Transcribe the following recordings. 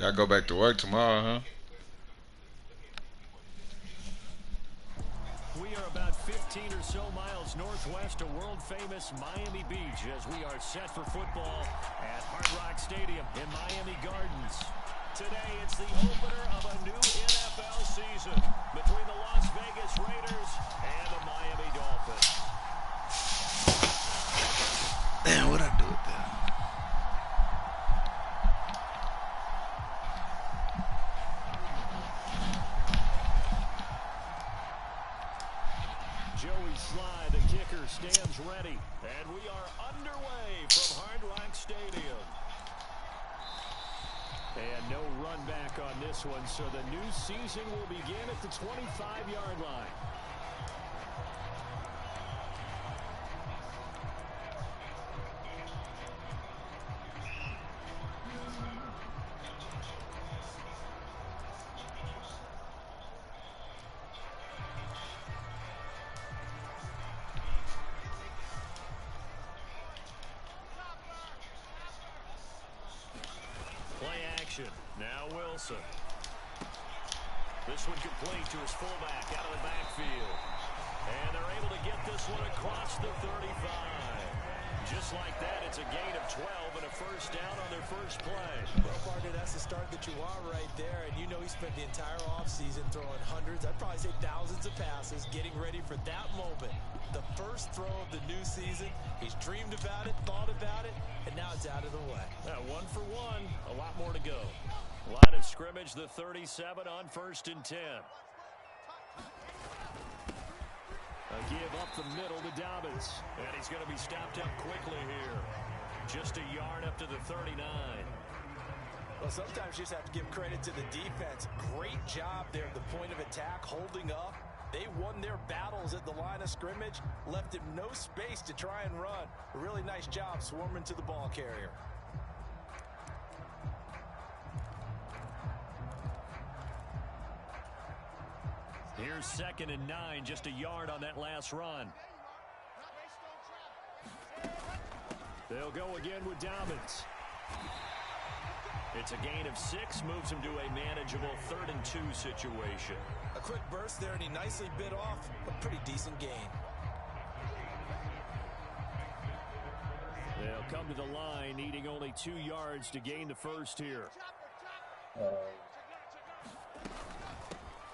Y'all go back to work tomorrow, huh? We are about 15 or so miles northwest of world-famous Miami Beach as we are set for football at Hard Rock Stadium in Miami Gardens. Today, it's the opener of a new NFL season between the Las Vegas Raiders and the Miami Dolphins. Damn, what'd I do with that? Joey Sly, the kicker, stands ready. And we are underway from Hard Rock Stadium. And no run back on this one, so the new season will begin at the 25-yard line. Now Wilson. This one complete to his fullback out of the backfield. And they're able to get this one across the 35. Just like that, it's a gain of 12 and a first down on their first play. Well, partner, that's the start that you want right there. And you know he spent the entire offseason throwing hundreds, I'd probably say thousands of passes, getting ready for that moment. The first throw of the new season. He's dreamed about it, thought about it, and now it's out of the way. One for one, a lot more to go. Line of scrimmage, the 37 on 1st and 10. A give up the middle to Dobbins. And he's going to be stopped up quickly here. Just a yard up to the 39. Well, sometimes you just have to give credit to the defense. Great job there at the point of attack, holding up. They won their battles at the line of scrimmage, left him no space to try and run. A really nice job swarming to the ball carrier. Here's 2nd and 9, just a yard on that last run. They'll go again with Dobbins. It's a gain of 6, moves him to a manageable 3rd and 2 situation. A quick burst there, and he nicely bit off a pretty decent gain. They'll come to the line, needing only 2 yards to gain the first here.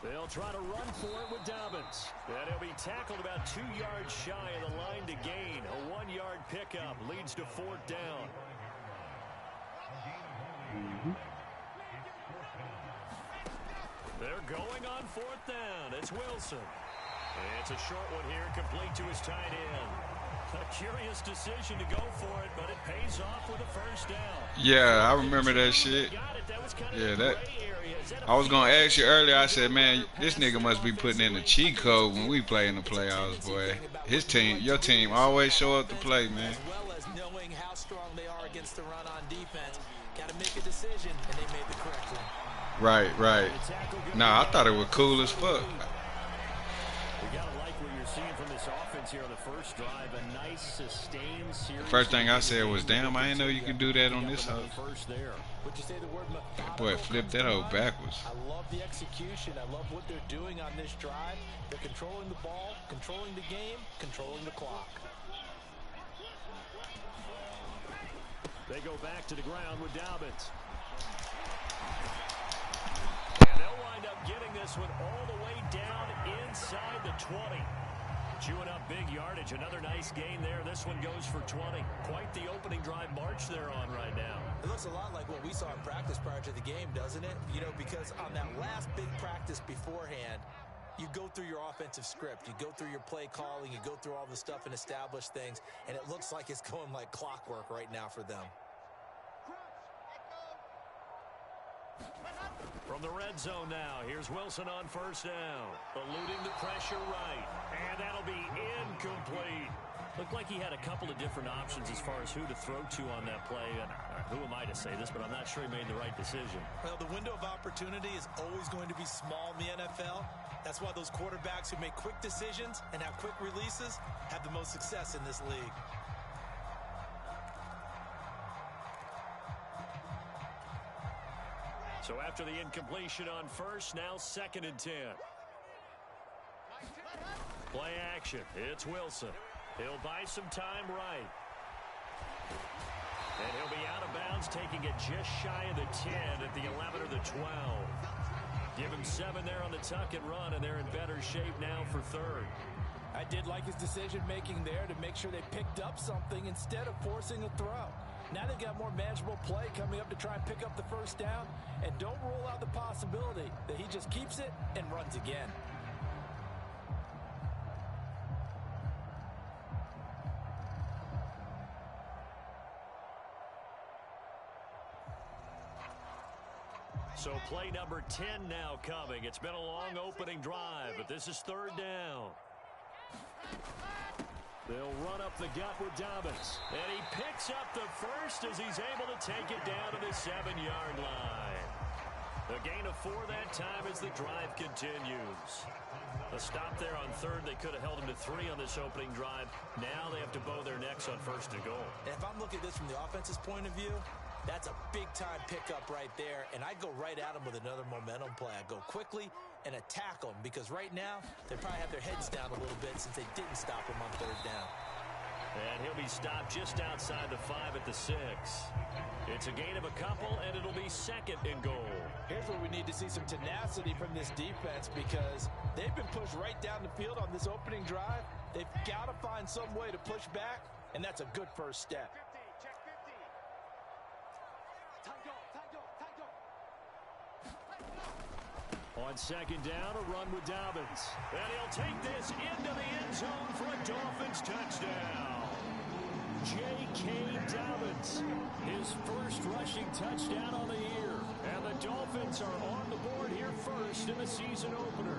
They'll try to run for it with Dobbins. And he'll be tackled about 2 yards shy of the line to gain. A 1-yard pickup leads to 4th down. They're going on 4th down. It's Wilson. It's a short one here, complete to his tight end. A curious decision to go for it, but it pays off with a first down. Yeah, I remember that shit. Yeah, that. I was gonna ask you earlier. I said, man, this nigga must be putting in a cheat code when we play in the playoffs, boy. His team, your team, always show up to play, man. As well as knowing how strong they are against the run on defense, got to make a decision, and they made the correct one. Right, right. Nah, I thought it was cool as fuck. We gotta like what you're seeing from this offense here on the first drive. A nice, sustained series. First thing I said was, damn, I didn't know you could do that on this house. Would you say the word methodical? Boy, flip that hoe backwards. I love the execution. I love what they're doing on this drive. They're controlling the ball, controlling the game, controlling the clock. They go back to the ground with Dobbins. And they'll wind up getting this one all the way down inside the 20. Chewing up big yardage. Another nice gain there. This one goes for 20. Quite the opening drive march they're on right now. It looks a lot like what we saw in practice prior to the game, doesn't it? You know, because on that last big practice beforehand, you go through your offensive script. You go through your play calling. You go through all the stuff and establish things. And it looks like it's going like clockwork right now for them. From the red zone now, here's Wilson on first down. Eluding the pressure right. And that'll be incomplete. Looked like he had a couple of different options as far as who to throw to on that play. And who am I to say this, but I'm not sure he made the right decision. Well, the window of opportunity is always going to be small in the NFL. That's why those quarterbacks who make quick decisions and have quick releases have the most success in this league. So after the incompletion on first, now 2nd and 10. Play action. It's Wilson. He'll buy some time right. And he'll be out of bounds, taking it just shy of the 10 at the 11 or the 12. Give him 7 there on the tuck and run, and they're in better shape now for 3rd. I did like his decision-making there to make sure they picked up something instead of forcing a throw. Now they've got more manageable play coming up to try and pick up the first down, and don't rule out the possibility that he just keeps it and runs again. So play number 10 now coming. It's been a long opening drive, but this is 3rd down. They'll run up the gut with Dobbins. And he picks up the first as he's able to take it down to the 7-yard line. A gain of 4 that time as the drive continues. A stop there on 3rd. They could have held him to 3 on this opening drive. Now they have to bow their necks on 1st and goal. And if I'm looking at this from the offense's point of view, that's a big-time pickup right there, and I go right at them with another momentum play. I go quickly and attack them because right now they probably have their heads down a little bit since they didn't stop him on 3rd down. And he'll be stopped just outside the 5 at the 6. It's a gain of a couple, and it'll be 2nd and goal. Here's where we need to see some tenacity from this defense because they've been pushed right down the field on this opening drive. They've got to find some way to push back, and that's a good first step. On 2nd down, a run with Dobbins. And he'll take this into the end zone for a Dolphins touchdown. J.K. Dobbins, his first rushing touchdown on the year. And the Dolphins are on the board here first in the season opener.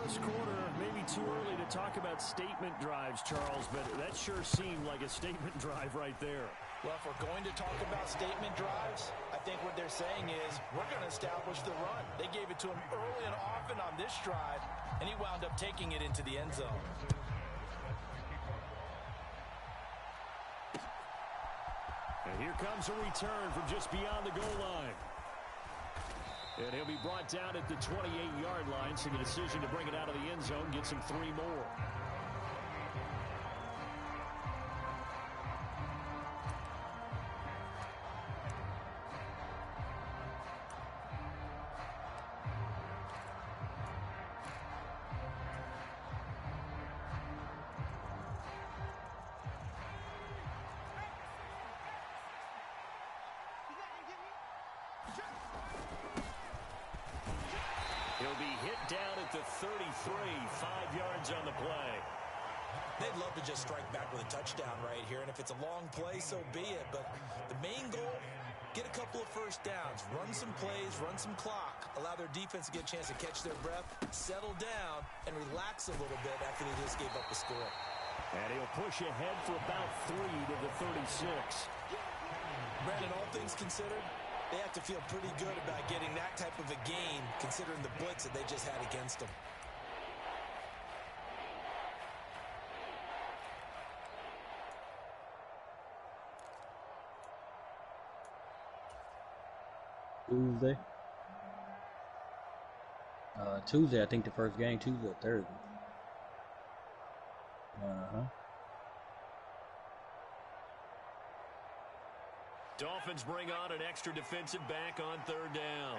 First quarter, maybe too early to talk about statement drives, Charles, but that sure seemed like a statement drive right there. Well, if we're going to talk about statement drives, I think what they're saying is we're going to establish the run. They gave it to him early and often on this drive, and he wound up taking it into the end zone. And here comes a return from just beyond the goal line. And he'll be brought down at the 28-yard line, so the decision to bring it out of the end zone gets him 3 more. He'll be hit down at the 33, 5 yards on the play. They'd love to just strike back with a touchdown right here, and if it's a long play, so be it. But the main goal, get a couple of first downs, run some plays, run some clock, allow their defense to get a chance to catch their breath, settle down, and relax a little bit after they just gave up the score. And he'll push ahead for about 3 to the 36. Brandon, all things considered, they have to feel pretty good about getting that type of a game, considering the blitz that they just had against them. Tuesday, I think the first game, Tuesday or Thursday. Dolphins bring on an extra defensive back on 3rd down.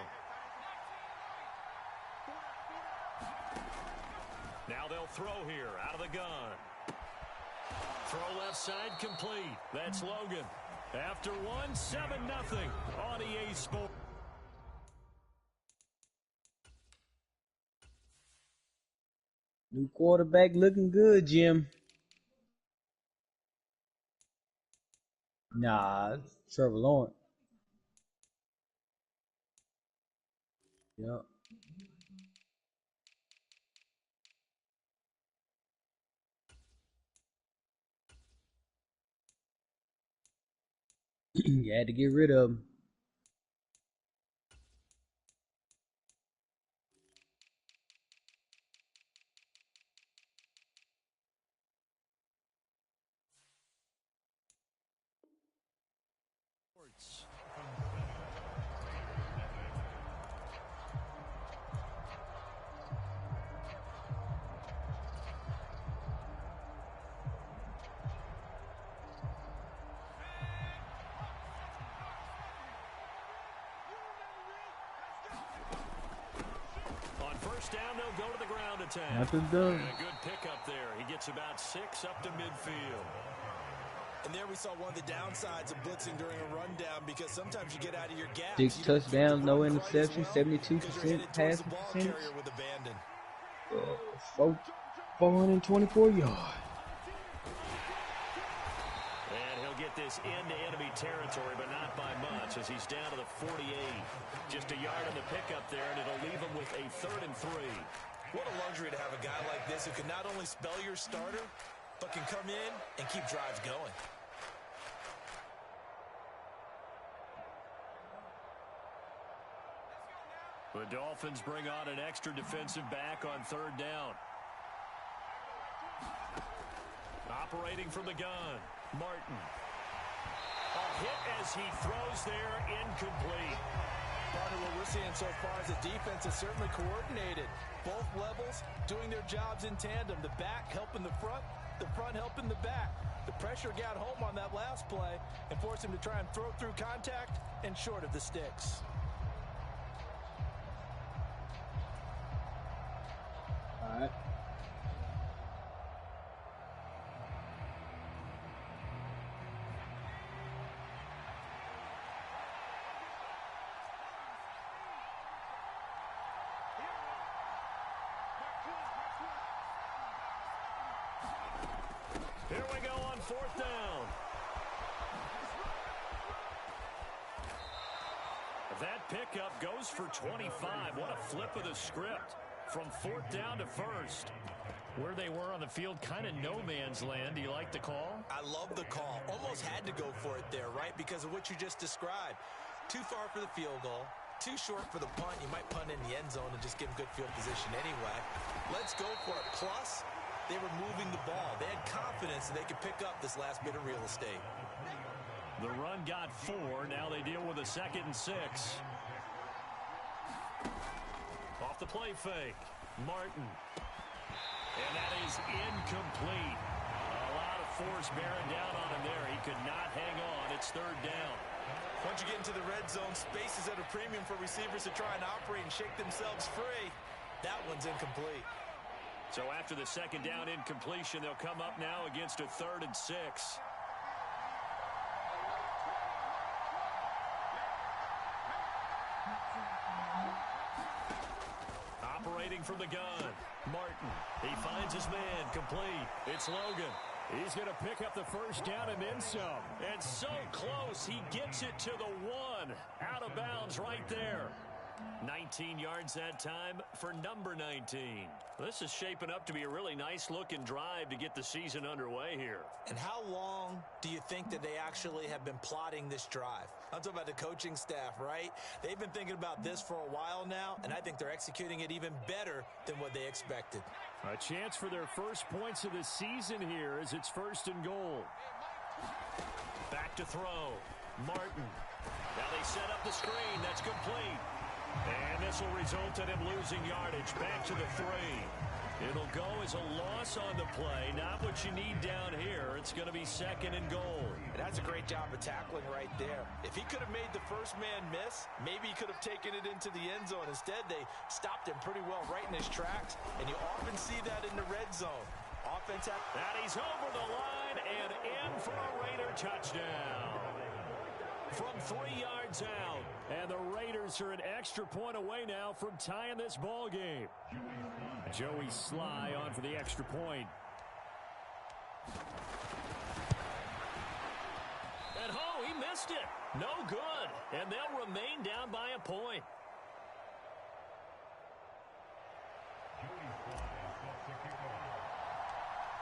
Now they'll throw here out of the gun. Throw left side complete. That's Logan. After 1, 7-0 on EA Sports. New quarterback looking good, Jim. Nah, Trevor Lawrence. Yep. You had to get rid of him. On first down, they'll go to the ground attack. Nothing done. And a good pickup there. He gets about 6 up to midfield. And there we saw one of the downsides of blitzing during a rundown because sometimes you get out of your gap. 6 touchdowns, no interceptions, 72% passing percentage. 424 yards. And he'll get this into enemy territory, but not by much as he's down to the 48. Just a yard on the pickup there, and it'll leave him with a 3rd and 3. What a luxury to have a guy like this who can not only spell your starter, but can come in and keep drives going. The Dolphins bring on an extra defensive back on 3rd down. Operating from the gun, Martin. A hit as he throws there, incomplete. Partner, what we're seeing so far is the defense is certainly coordinated. Both levels doing their jobs in tandem. The back helping the front helping the back. The pressure got home on that last play and forced him to try and throw through contact and short of the sticks. All right. Here we go on 4th down. That pickup goes for 25. What a flip of the script. From 4th down to 1st. Where they were on the field, kind of no man's land. Do you like the call? I love the call. Almost had to go for it there, right? Because of what you just described. Too far for the field goal. Too short for the punt. You might punt in the end zone and just give them good field position anyway. Let's go for it. Plus, they were moving the ball. They had confidence that they could pick up this last bit of real estate. The run got 4. Now they deal with a 2nd and 6. Off the play fake. Martin. And that is incomplete. A lot of force bearing down on him there. He could not hang on. It's 3rd down. Once you get into the red zone, space is at a premium for receivers to try and operate and shake themselves free. That one's incomplete. So after the 2nd down incompletion, they'll come up now against a 3rd and 6. Operating from the gun, Martin. He finds his man, complete. It's Logan. He's going to pick up the 1st down and then some. And so close, he gets it to the 1. Out of bounds right there. 19 yards that time for number 19. This is shaping up to be a really nice-looking drive to get the season underway here. And how long do you think that they actually have been plotting this drive? I'm talking about the coaching staff, right? They've been thinking about this for a while now, and I think they're executing it even better than what they expected. A chance for their first points of the season here as it's 1st and goal. Back to throw. Martin. Now they set up the screen. That's complete. And this will result in him losing yardage. Back to the 3. It'll go as a loss on the play. Not what you need down here. It's going to be 2nd and goal. And that's a great job of tackling right there. If he could have made the first man miss, maybe he could have taken it into the end zone. Instead, they stopped him pretty well right in his tracks. And you often see that in the red zone. Offense at that he's over the line and in for a Raider touchdown. From 3 yards out. And the Raiders are an extra point away now from tying this ball game. Joey Sly on for the extra point. And he missed it. No good. And they'll remain down by a point.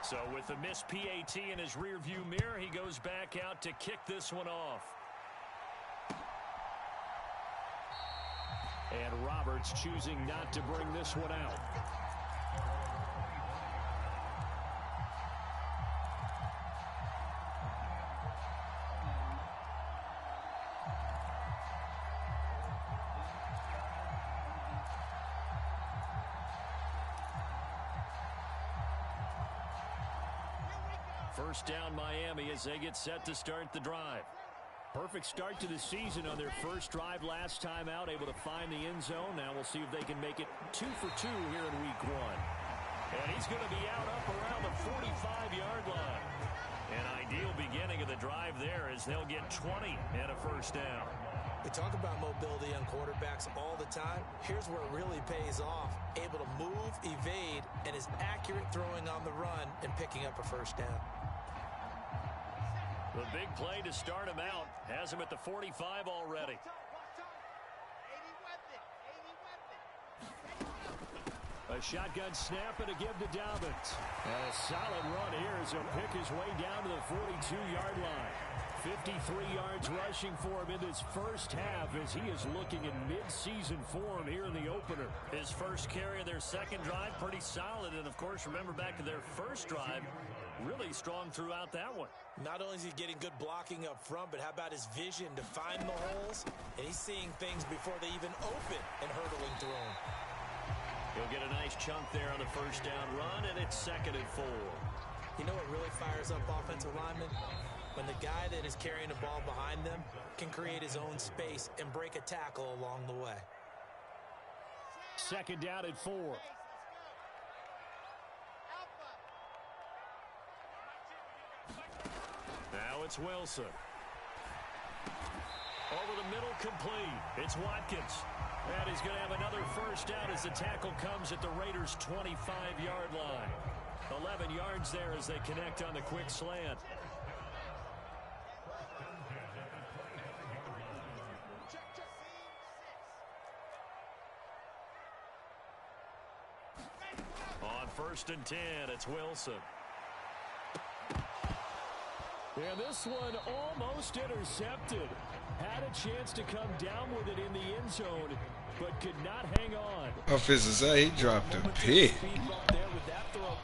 So with the missed PAT in his rearview mirror, he goes back out to kick this one off. And Roberts choosing not to bring this one out. First down Miami as they get set to start the drive. Perfect start to the season on their first drive last time out, able to find the end zone. Now we'll see if they can make it 2 for 2 here in week 1. And he's going to be out up around the 45-yard line. An ideal beginning of the drive there as they'll get 20 and a first down. We talk about mobility on quarterbacks all the time. Here's where it really pays off. Able to move, evade, and is accurate throwing on the run and picking up a first down. The big play to start him out has him at the 45 already. A shotgun snap and a give to Dobbins. And a solid run here as he'll pick his way down to the 42-yard line. 53 yards rushing for him in this first half as he is looking in mid-season form here in the opener. His first carry of their second drive, pretty solid. And, of course, remember back to their first drive, really strong throughout that one. Not only is he getting good blocking up front, but how about his vision to find the holes? And he's seeing things before they even open and hurtling through them. He'll get a nice chunk there on the first down run, and it's 2nd and 4. You know what really fires up offensive linemen? When the guy that is carrying the ball behind them can create his own space and break a tackle along the way. 2nd down and 4. Now it's Wilson. Over the middle, complete. It's Watkins. And he's going to have another first down as the tackle comes at the Raiders' 25-yard line. 11 yards there as they connect on the quick slant. On 1st and 10, it's Wilson. And this one almost intercepted. Had a chance to come down with it in the end zone, but could not hang on. Officer say he dropped a pick.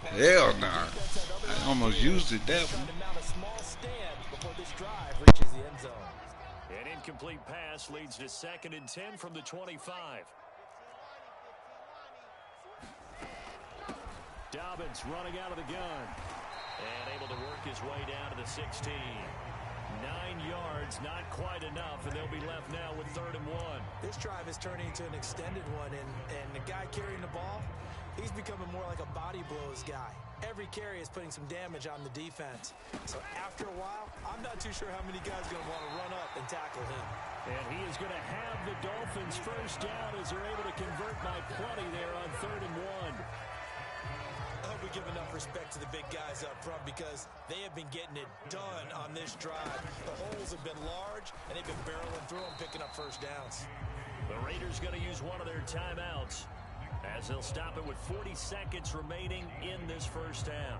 Hell no. Nah. I almost used it that one. An incomplete pass leads to 2nd and 10 from the 25. Dobbins running out of the gun. And able to work his way down to the 16. 9 yards, not quite enough, and they'll be left now with 3rd and 1. This drive is turning into an extended one, and the guy carrying the ball, he's becoming more like a body blows guy. Every carry is putting some damage on the defense. So after a while, I'm not too sure how many guys are going to want to run up and tackle him. And he is going to have the Dolphins first down as they're able to convert by plenty there on 3rd and 1. I hope we give enough respect to the big guys up front because they have been getting it done on this drive. The holes have been large, and they've been barreling through them, picking up first downs. The Raiders going to use one of their timeouts as they'll stop it with 40 seconds remaining in this first down.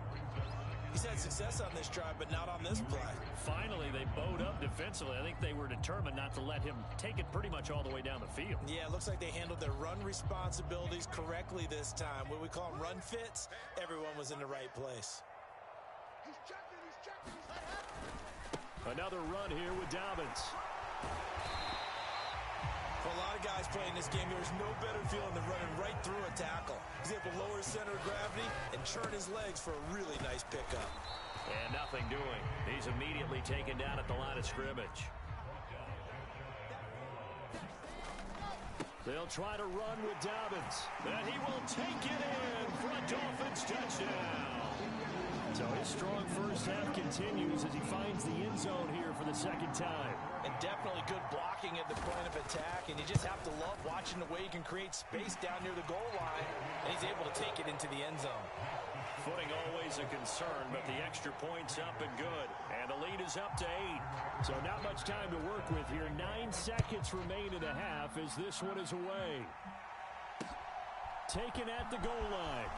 He's had success on this drive, but not on this play. Finally, they bowed up defensively. I think they were determined not to let him take it pretty much all the way down the field. Yeah, it looks like they handled their run responsibilities correctly this time. What we call them run fits, everyone was in the right place. Another run here with Dobbins. For a lot of guys playing this game, there's no better feeling than running right through a tackle. He's able to lower his center of gravity and churn his legs for a really nice pickup. And nothing doing. He's immediately taken down at the line of scrimmage. They'll try to run with Dobbins. And he will take it in for a Dolphins touchdown. So his strong first half continues as he finds the end zone here for the 2nd time. And definitely good blocking at the point of attack. And you just have to love watching the way he can create space down near the goal line. And he's able to take it into the end zone. Footing always a concern, but the extra point's up and good. And the lead is up to 8. So not much time to work with here. 9 seconds remain in the half as this one is away. Taken at the goal line.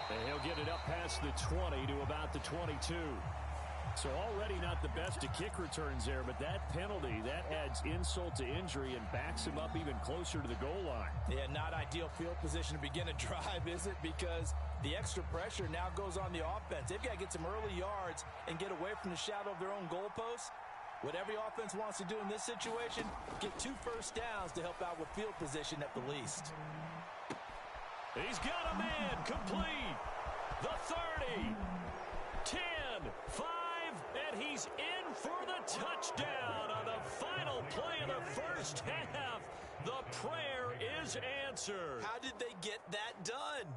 And he'll get it up past the 20 to about the 22. So already not the best of kick returns there, but that penalty, that adds insult to injury and backs him up even closer to the goal line. Yeah, not ideal field position to begin a drive, is it? Because the extra pressure now goes on the offense. They've got to get some early yards and get away from the shadow of their own goalposts. What every offense wants to do in this situation, get 2 first downs to help out with field position at the least. He's got a man complete. The 30, 10, 5, and he's in in for the touchdown on the final play of the first half. The prayer is answered. How did they get that done?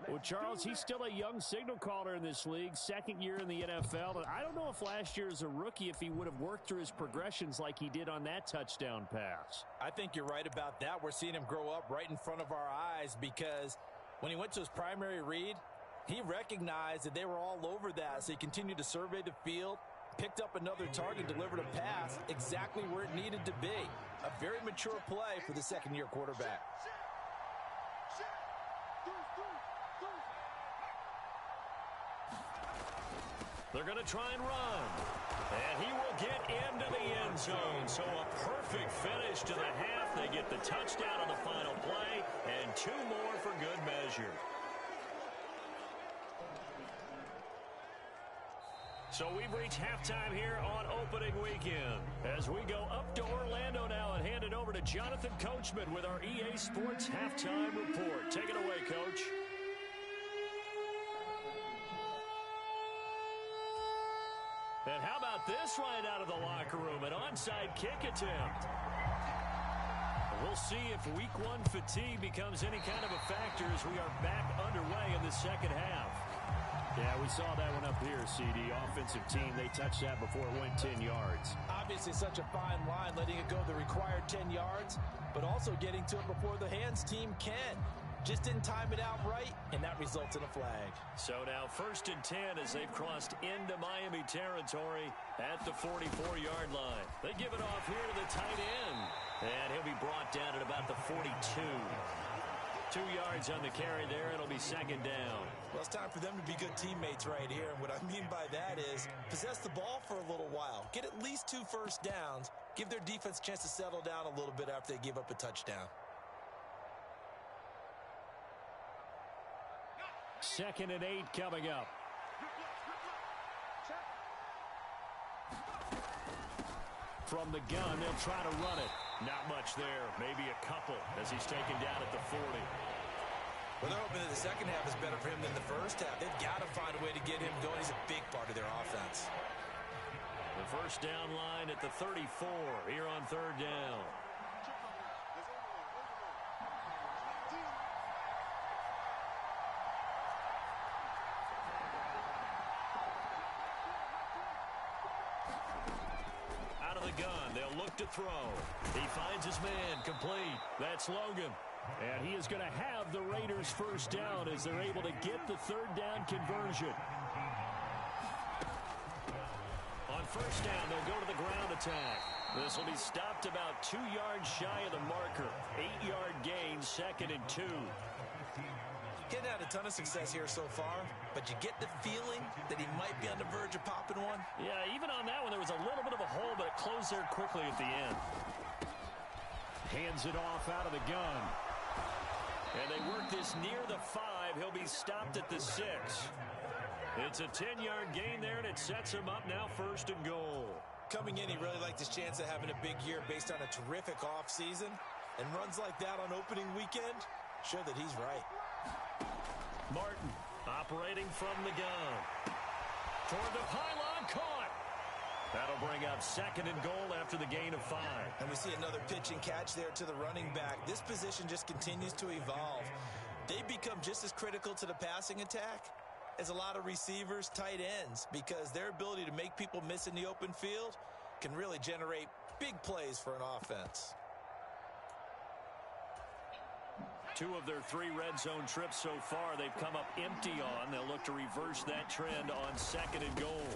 Well, Charles, he's still a young signal caller in this league, second year in the NFL. And I don't know if last year as a rookie, if he would have worked through his progressions like he did on that touchdown pass. I think you're right about that. We're seeing him grow up right in front of our eyes because when he went to his primary read, he recognized that they were all over that. So he continued to survey the field, picked up another target, delivered a pass exactly where it needed to be. A very mature play for the second-year quarterback. They're going to try and run. And he will get into the end zone. So a perfect finish to the half. They get the touchdown on the final play, and 2 more for good measure. So we've reached halftime here on opening weekend. As we go up to Orlando now and hand it over to Jonathan Coachman with our EA Sports Halftime Report. Take it away, Coach. And how about this right out of the locker room? An onside kick attempt. We'll see if week 1 fatigue becomes any kind of a factor as we are back underway in the second half. Yeah, we saw that one up here, CD. Offensive team, they touched that before it went 10 yards. Obviously such a fine line, letting it go the required 10 yards, but also getting to it before the hands team can. Just didn't time it out right, and that results in a flag. So now 1st and 10 as they've crossed into Miami territory at the 44-yard line. They give it off here to the tight end, and he'll be brought down at about the 42. 2 yards on the carry there. It'll be second down. Well, it's time for them to be good teammates right here, and what I mean by that is possess the ball for a little while. Get at least 2 first downs. Give their defense a chance to settle down a little bit after they give up a touchdown. 2nd and 8 coming up. From the gun, they'll try to run it. Not much there. Maybe a couple as he's taken down at the 40. Well, they're hoping that the second half is better for him than the first half. They've got to find a way to get him going. He's a big part of their offense. The first down line at the 34 here on 3rd down. To throw. He finds his man complete. That's Logan. And he is going to have the Raiders first down as they're able to get the 3rd down conversion. On first down, they'll go to the ground attack. This will be stopped about 2 yards shy of the marker. 8-yard gain, 2nd and 2. Getting had a ton of success here so far, but you get the feeling that he might be on the verge of popping one. Yeah, even on that one, there was a little bit of a hole, but it closed there quickly at the end. Hands it off out of the gun. And they work this near the 5. He'll be stopped at the 6. It's a 10-yard gain there, and it sets him up now 1st and goal. Coming in, he really liked his chance of having a big year based on a terrific offseason. And runs like that on opening weekend show that he's right. Martin operating from the gun. Toward the pylon, caught. That'll bring up 2nd and goal after the gain of 5. And we see another pitch and catch there to the running back. This position just continues to evolve. They become just as critical to the passing attack as a lot of receivers, tight ends, because their ability to make people miss in the open field can really generate big plays for an offense. 2 of their 3 red zone trips so far they've come up empty on. They'll look to reverse that trend on 2nd and goal.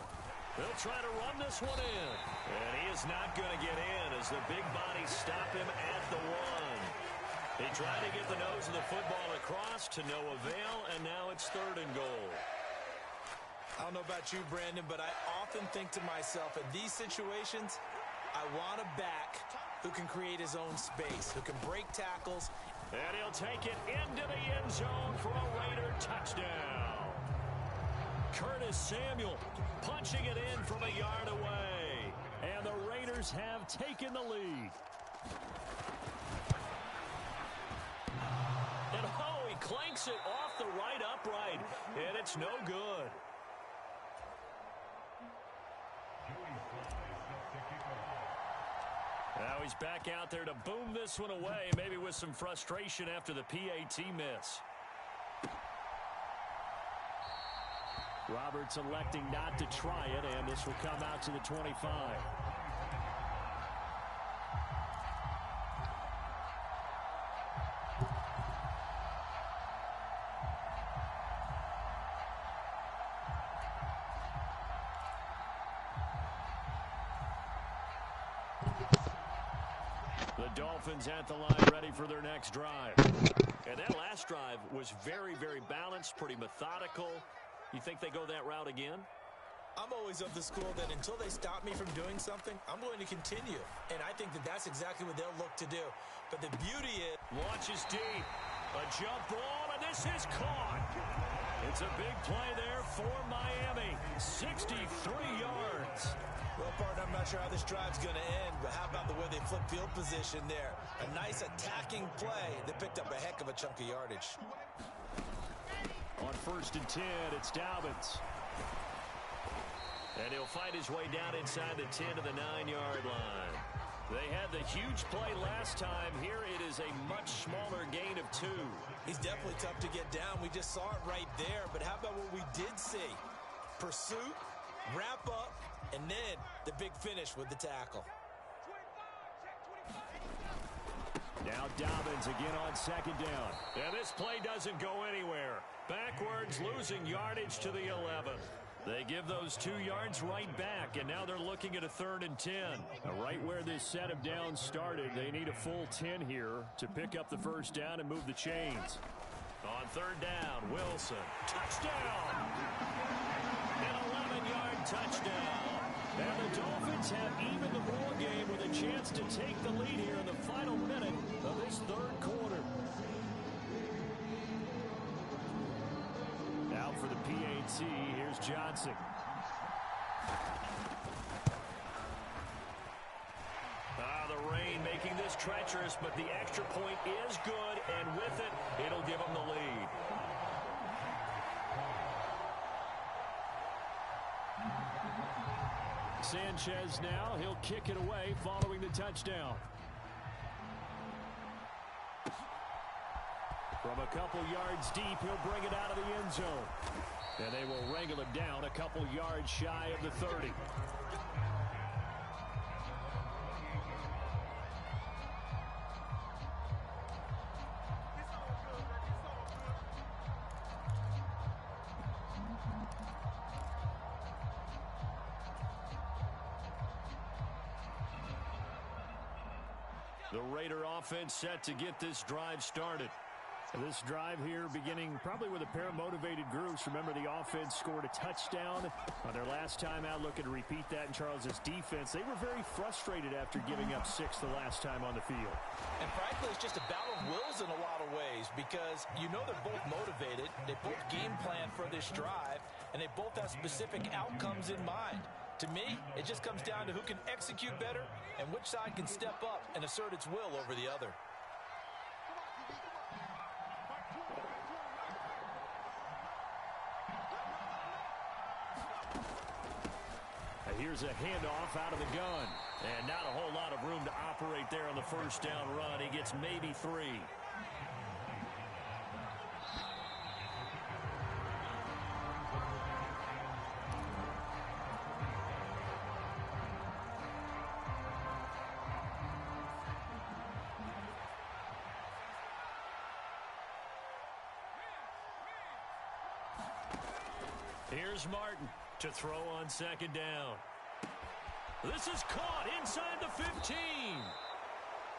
They'll try to run this one in. And he is not going to get in as the big bodies stop him at the 1. They try to get the nose of the football across to no avail, and now it's 3rd and goal. I don't know about you, Brandon, but I often think to myself, in these situations, I want a back who can create his own space, who can break tackles. And he'll take it into the end zone for a Raider touchdown. Curtis Samuel punching it in from a yard away. And the Raiders have taken the lead. And oh, he clanks it off the right upright. And it's no good. Now he's back out there to boom this one away, maybe with some frustration after the PAT miss. Roberts electing not to try it, and this will come out to the 25. The Dolphins at the line ready for their next drive. And that last drive was very, very balanced, pretty methodical. You think they go that route again? I'm always of the school that until they stop me from doing something, I'm going to continue. And I think that that's exactly what they'll look to do. But the beauty is... Launches deep. A jump ball, and this is caught. It's a big play there for Miami. 63 yards. Well, partner, I'm not sure how this drive's going to end, but how about the way they flip field position there? A nice attacking play that picked up a heck of a chunk of yardage. On 1st and 10, it's Dobbins. And he'll find his way down inside the 10 to the 9-yard line. They had the huge play last time. Here it is a much smaller gain of 2. He's definitely tough to get down. We just saw it right there. But how about what we did see? Pursuit, wrap up, and then the big finish with the tackle. Now Dobbins again on 2nd down. And this play doesn't go anywhere. Backwards, losing yardage to the 11. They give those 2 yards right back, and now they're looking at a 3rd and 10. Now, right where this set of downs started, they need a full 10 here to pick up the 1st down and move the chains. On 3rd down, Wilson. Touchdown! An 11-yard touchdown. And the Dolphins have evened the ball game with a chance to take the lead here in the final minute of this 3rd quarter. Out for the PAT, here's Johnson. The rain making this treacherous, but the extra point is good, and with it, it'll give them the lead. Sanchez now, he'll kick it away following the touchdown. From a couple yards deep, he'll bring it out of the end zone. And they will wrangle him down a couple yards shy of the 30. The Raider offense set to get this drive started. This drive here beginning probably with a pair of motivated groups. Remember, the offense scored a touchdown on their last time out. Looking to repeat that in Charles's defense. They were very frustrated after giving up 6 the last time on the field. And frankly, it's just a battle of wills in a lot of ways because you know they're both motivated. They both game plan for this drive, and they both have specific outcomes in mind. To me, it just comes down to who can execute better and which side can step up and assert its will over the other. Here's a handoff out of the gun. And not a whole lot of room to operate there on the 1st down run. He gets maybe 3. Here's Martin to throw on 2nd down. This is caught inside the 15.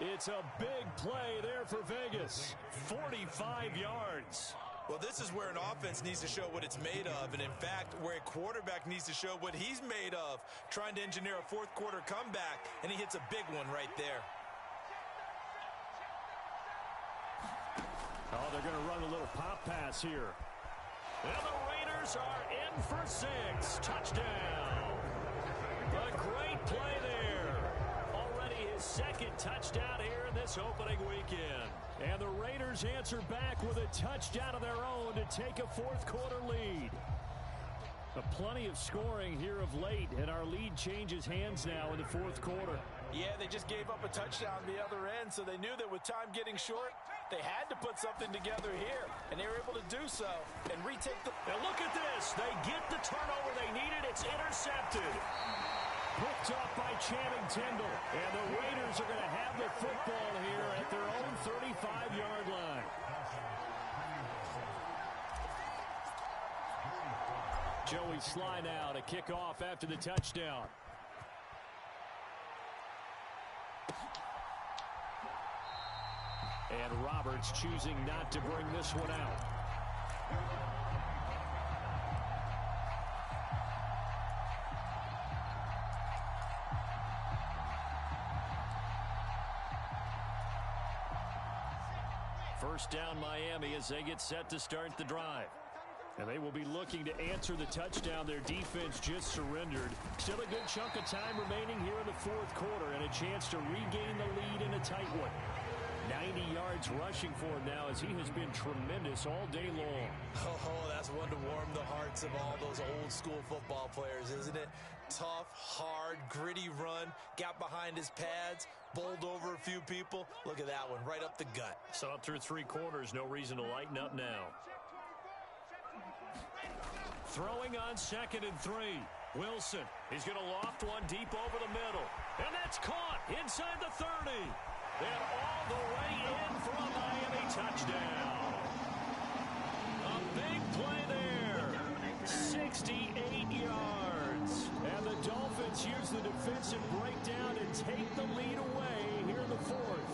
It's a big play there for Vegas. 45 yards. Well, this is where an offense needs to show what it's made of, and in fact, where a quarterback needs to show what he's made of, trying to engineer a 4th quarter comeback, and he hits a big one right there. Oh, they're going to run a little pop pass here. And the Raiders are in for 6. Touchdown. A great play there. Already his 2nd touchdown here in this opening weekend. And the Raiders answer back with a touchdown of their own to take a 4th quarter lead. Plenty of scoring here of late, and our lead changes hands now in the 4th quarter. Yeah, they just gave up a touchdown the other end, so they knew that with time getting short, they had to put something together here, and they were able to do so and retake the... And look at this. They get the turnover they needed. It's intercepted. Picked up by Channing Tindall. And the Raiders are going to have the football here at their own 35-yard line. Joey Sly now to kick off after the touchdown. And Roberts choosing not to bring this one out. First down Miami as they get set to start the drive. And they will be looking to answer the touchdown their defense just surrendered. Still a good chunk of time remaining here in the fourth quarter and a chance to regain the lead in a tight one. 90 yards rushing for him now as he has been tremendous all day long. Oh, that's one to warm the hearts of all those old school football players, isn't it? Tough, hard, gritty run, got behind his pads, bowled over a few people. Look at that one, right up the gut. Saw it through three quarters, no reason to lighten up now. Throwing on 2nd and 3. Wilson, he's going to loft one deep over the middle. And that's caught inside the 30. And all the way in for a Miami touchdown. A big play there. 68 yards. And the Dolphins use the defensive breakdown to take the lead away here in the fourth.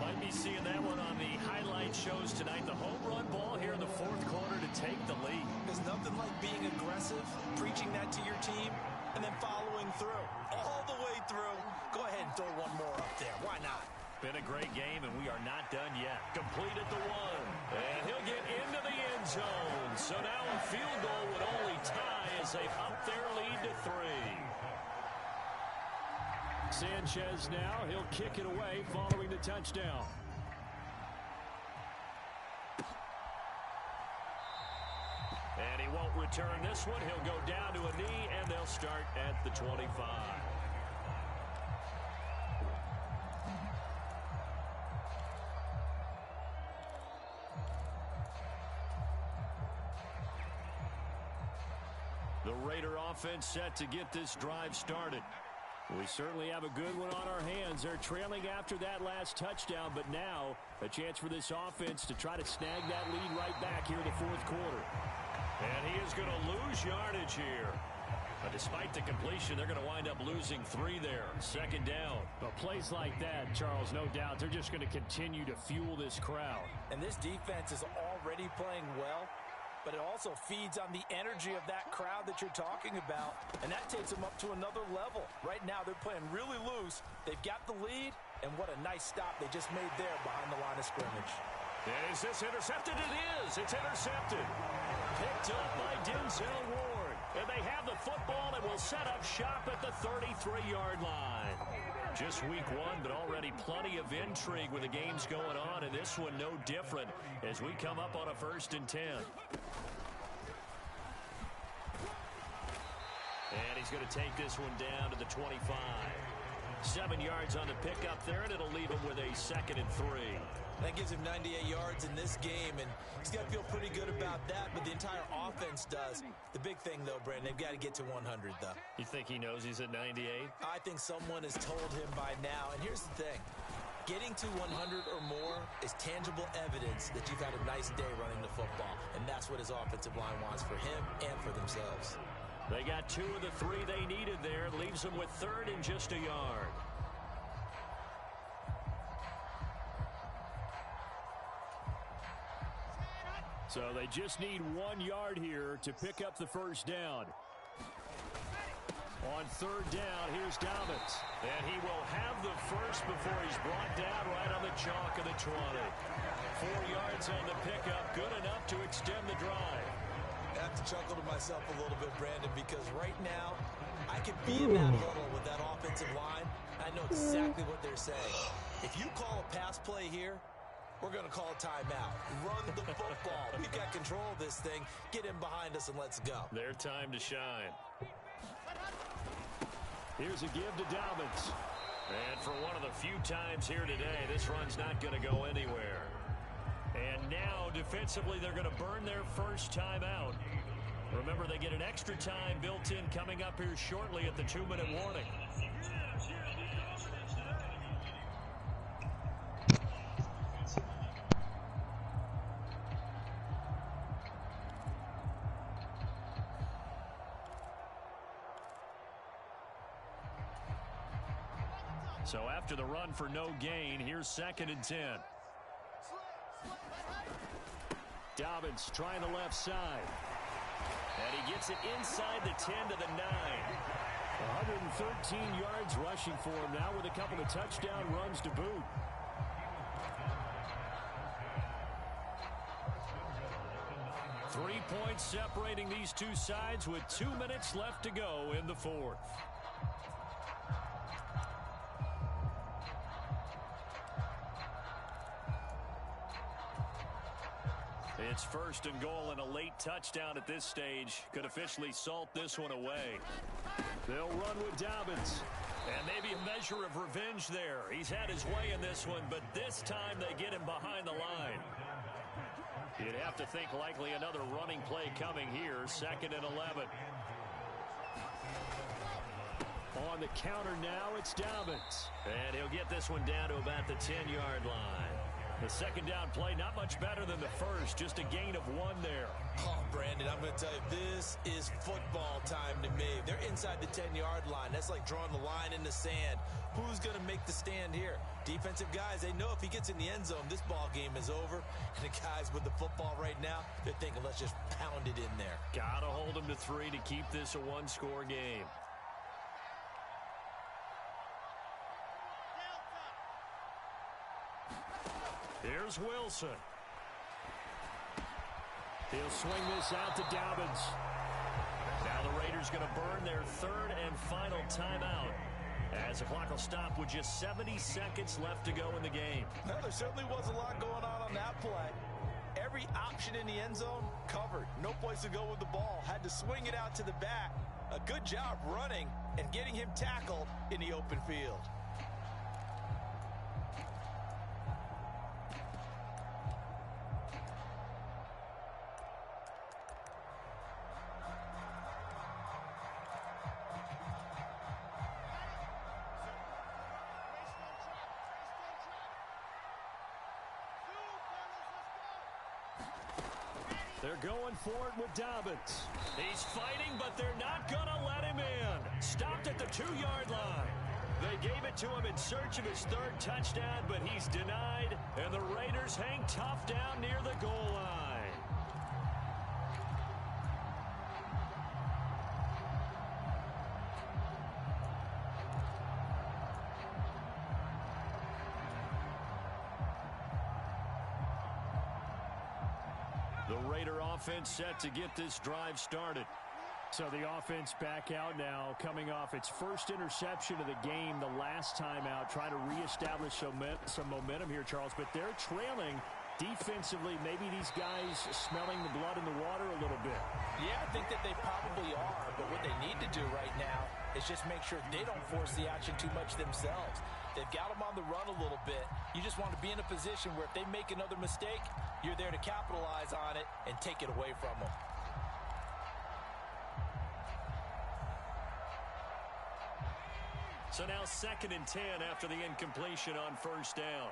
Might be seeing that one on the highlight shows tonight. The home run ball here in the fourth quarter to take the lead. There's nothing like being aggressive, preaching that to your team, and then following through. All the way through. Go ahead and throw one more up there. Why not? Been a great game, and we are not done yet. Complete at the 1. And he'll get into the end zone. So now a field goal would only tie as they up their lead to 3. Sanchez now, he'll kick it away following the touchdown. And he won't return this one. He'll go down to a knee, and they'll start at the 25. The Raider offense set to get this drive started. We certainly have a good one on our hands. They're trailing after that last touchdown, but now a chance for this offense to try to snag that lead right back here in the fourth quarter. And he is going to lose yardage here. But despite the completion, they're going to wind up losing 3 there. 2nd down. But plays like that, Charles, no doubt, they're just going to continue to fuel this crowd. And this defense is already playing well, but it also feeds on the energy of that crowd that you're talking about, and that takes them up to another level. Right now, they're playing really loose. They've got the lead, and what a nice stop they just made there behind the line of scrimmage. And is this intercepted? It is. It's intercepted. Picked up by Denzel Ward. And they have the football and will set up shop at the 33-yard line. Just week 1, but already plenty of intrigue with the games going on, and this one no different as we come up on a 1st and 10. And he's going to take this one down to the 25. 7 yards on the pickup there, and it'll leave him with a 2nd and 3. That gives him 98 yards in this game, and he's got to feel pretty good about that, but the entire offense does. The big thing, though, Brandon, they've got to get to 100, though. You think he knows he's at 98? I think someone has told him by now, and here's the thing. Getting to 100 or more is tangible evidence that you've had a nice day running the football, and that's what his offensive line wants for him and for themselves. They got 2 of the 3 they needed there. Leaves them with 3rd and just a yard. So they just need 1 yard here to pick up the first down. On 3rd down, here's Dobbins. And he will have the first before he's brought down right on the chalk of the 20. 4 yards on the pickup, good enough to extend the drive. I have to chuckle to myself a little bit, Brandon, because right now I could be in that huddle with that offensive line. I know exactly what they're saying. If you call a pass play here, we're going to call a timeout. Run the football. We've got control of this thing. Get in behind us and let's go. Their time to shine. Here's a give to Dobbins. And for one of the few times here today, this run's not going to go anywhere. And now, defensively, they're going to burn their first time out. Remember, they get an extra time built in coming up here shortly at the 2-minute warning. So after the run for no gain, here's 2nd and 10. Dobbins trying the left side. And he gets it inside the 10 to the 9. 113 yards rushing for him now with a couple of touchdown runs to boot. Three points separating these two sides with 2 minutes left to go in the fourth. It's 1st and goal, and a late touchdown at this stage could officially salt this one away. They'll run with Dobbins. And maybe a measure of revenge there. He's had his way in this one, but this time they get him behind the line. You'd have to think likely another running play coming here. 2nd and 11. On the counter now, it's Dobbins. And he'll get this one down to about the 10-yard line. The 2nd down play, not much better than the first. Just a gain of 1 there. Oh, Brandon, I'm going to tell you, this is football time to me. They're inside the 10-yard line. That's like drawing the line in the sand. Who's going to make the stand here? Defensive guys, they know if he gets in the end zone, this ball game is over. And the guys with the football right now, they're thinking, let's just pound it in there. Got to hold them to 3 to keep this a one-score game. Here's Wilson. He'll swing this out to Dobbins. Now the Raiders going to burn their 3rd and final timeout as the clock will stop with just 70 seconds left to go in the game. Well, there certainly was a lot going on that play. Every option in the end zone covered. No place to go with the ball. Had to swing it out to the back. A good job running and getting him tackled in the open field. They're going for it with Dobbins. He's fighting, but they're not going to let him in. Stopped at the 2-yard line. They gave it to him in search of his 3rd touchdown, but he's denied, and the Raiders hang tough down near the goal line. The Raider offense set to get this drive started. So the offense back out now, coming off its first interception of the game the last time out, trying to reestablish some momentum here, Charles. But they're trailing defensively. Maybe these guys smelling the blood in the water a little bit. Yeah, I think that they probably are. But what they need to do right now is just make sure they don't force the action too much themselves. They've got them on the run a little bit. You just want to be in a position where if they make another mistake, you're there to capitalize on it and take it away from them. So now 2nd and 10 after the incompletion on 1st down.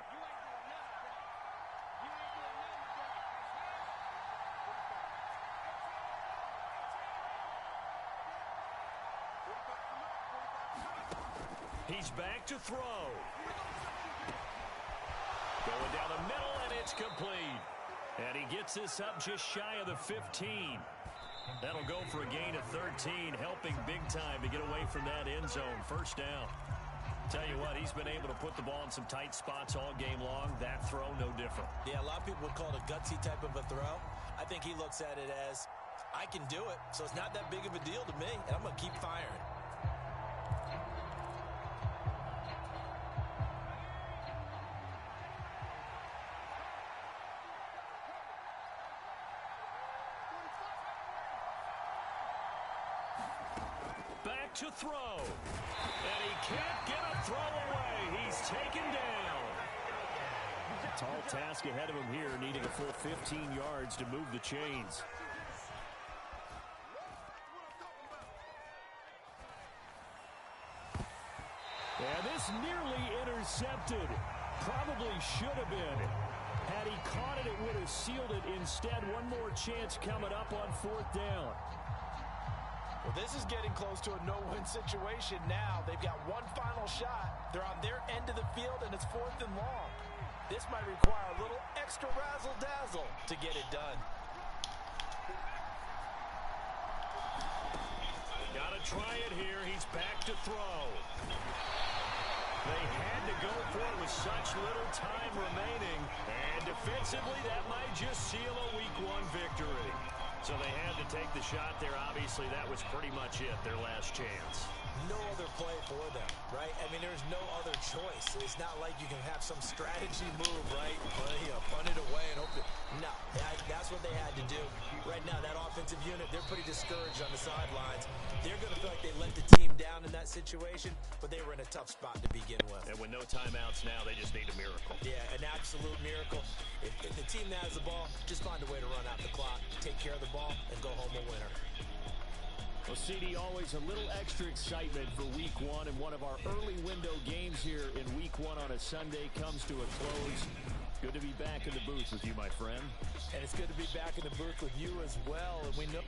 He's back to throw. Going down the middle, and it's complete. And he gets this up just shy of the 15. That'll go for a gain of 13, helping big time to get away from that end zone. 1st down. Tell you what, he's been able to put the ball in some tight spots all game long. That throw, no different. Yeah, a lot of people would call it a gutsy type of a throw. I think he looks at it as, I can do it, so it's not that big of a deal to me, and I'm going to keep firing. to throw. And he can't get a throw away. He's taken down. Tall task ahead of him here, needing a full 15 yards to move the chains. And this nearly intercepted. Probably should have been. Had he caught it, it would have sealed it. Instead, one more chance coming up on 4th down. Well, this is getting close to a no-win situation now. They've got one final shot. They're on their end of the field, and it's 4th and long. This might require a little extra razzle-dazzle to get it done. Gotta try it here. He's back to throw. They had to go for it with such little time remaining. And defensively, that might just seal a Week 1 victory. So they had to take the shot there. Obviously, that was pretty much it, their last chance. No other play for them, right? I mean, there's no other choice. It's not like you can have some strategy move, right? Punt it away and hope that... No, that's what they had to do. Right now, that offensive unit, they're pretty discouraged on the sidelines. They're going to feel like they let the team down in that situation, but they were in a tough spot to begin with. And with no timeouts now, they just need a miracle. Yeah, an absolute miracle. If the team that has the ball, just find a way to run out the clock, take care of the ball, and go home a winner. Well, CD, always a little extra excitement for Week 1, and one of our early window games here in Week 1 on a Sunday comes to a close. Good to be back in the booth with you, my friend. And it's good to be back in the booth with you as well. And we know